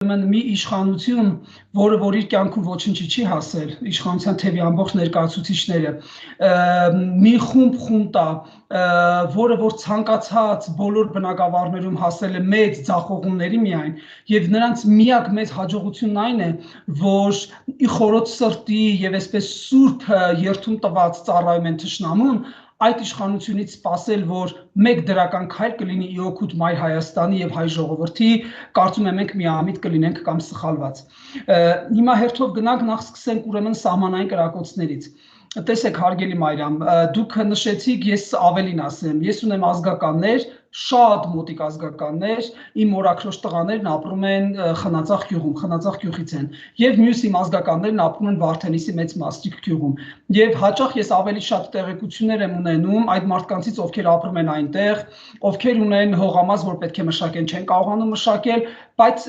մի իշխանություն, որը որ իր կյանքում ոչնչի չի հասել, իշխանության թևի ամբողջ ներկայացուցիչները, մի խումբ, որը որ ցանկացած բոլոր բնակավարներում հասել է մեծ ձախողումների միայն, եւ նրանց միակ մեծ հաջողությունն այն է, որ ի խորոց սրտի եւ այսպես սուրբ երթում տված ծառայում են թշնամուն, այդ իշխանությունից սպասել, որ մեկ դրական քայլ կլինի ի օգուտ Մայր Հայաստանի եւ հայ ժողովրդի, կարծում եմ մենք միամիտ կլինենք կամ սխալված։ Հիմա հերթով գնանք նախ սկսենք ուրեմն սահմանային կրակոցներից։ Տեսեք հարգելի Մարիամ, դուք նշեցիք, ես ավելին ասեմ, ես ունեմ ազգականներ, շատ մոտիկ ազգականներ, իմ մորաքրոջ տղաներն ապրում են Խնածախ գյուղում, Խնածախ գյուղից են, եւ մյուս իմ ազգականներն ապրում են Վարդենիսի Մեծ Մասրիկ գյուղում։ Եվ հաճախ ես ավելի շատ տեղեկություններ եմ ունենում այդ մարդկանցից, ովքեր ապրում են այնտեղ, ովքեր ունեն հողամաս, որ պետք է մշակեն, չեն կարողանում մշակել, բայց